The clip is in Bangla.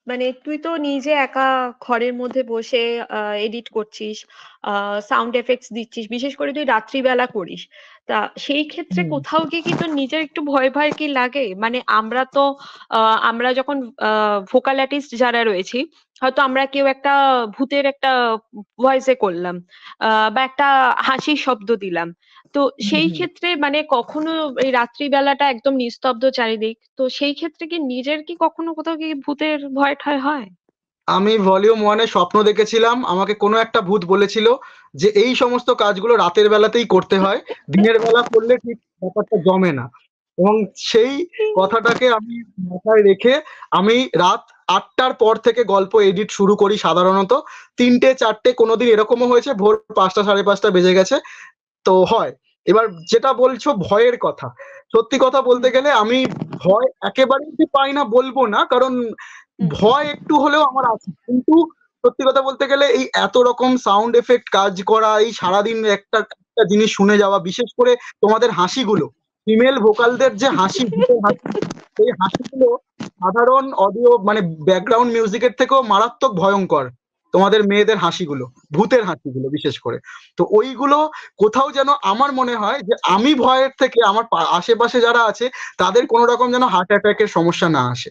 মানে তুই তো নিজে একা ঘরের মধ্যে বসে এডিট করছিস, সাউন্ড এফেক্টস দিচ্ছিস, বিশেষ করে তুই রাত্রিবেলা করিস। তা সেই ক্ষেত্রে হুম। কোথাও গিয়ে কি তোর নিজের একটু ভয় ভয় কি লাগে? মানে আমরা তো আমরা যখন ভোকাল আর্টিস্ট যারা রয়েছি, হয়তো আমরা কেউ একটা ভূতের একটা ভয়েসে করলাম, বা একটা হাসির শব্দ দিলাম। তো হুম, সেই হুম। ক্ষেত্রে মানে কখনো এই রাত্রিবেলাটা একদম নিস্তব্ধ চারিদিক, তো সেই ক্ষেত্রে কি নিজের কি কখনো কোথাও কি ভূতের ভয় ঠয় হয়? আমি ভলিউম 1-এ স্বপ্ন দেখেছিলাম, আমাকে কোনো একটা ভূত বলেছিল যে এই সমস্ত কাজগুলো রাতের বেলাতেই করতে হয়, দিনের বেলা করলে ঠিক ব্যাপারটা জমে না। এবং সেই কথাটাকে আমি মাথায় রেখে আমি রাত 8টার পর থেকে গল্প এডিট শুরু করি সাধারণত। 3টে 4টে, কোনোদিন এরকমও হয়েছে ভোর 5টা 5:30 বেজে গেছে। তো হয়। এবার যেটা বলছো ভয়ের কথা, সত্যি কথা বলতে হুম গেলে আমি ভয় একেবারেই যে পাই না বলবো না, কারণ হুম ভয় একটু হলেও আমার আছে। কিন্তু সত্যি কথা বলতে গেলে এই এত রকম সাউন্ড এফেক্ট কাজ করা, এই সারাদিন একটা একটা জিনিস শুনে যাওয়া, বিশেষ করে তোমাদের হাসিগুলো, ফিমেল ভোকালদের যে হাসি, ভূতের হাসি, সেই হাসিগুলো সাধারণ অডিও মানে ব্যাকগ্রাউন্ড মিউজিকের থেকেও মারাত্মক ভয়ঙ্কর। তোমাদের মেয়েদের হাসিগুলো, ভূতের হাসিগুলো বিশেষ করে। তো ওইগুলো কোথাও যেন আমার মনে হয় যে আমি ভয়ের থেকে আমার আশেপাশে যারা আছে তাদের কোনো রকম যেন হার্ট অ্যাটাকের সমস্যা না আসে।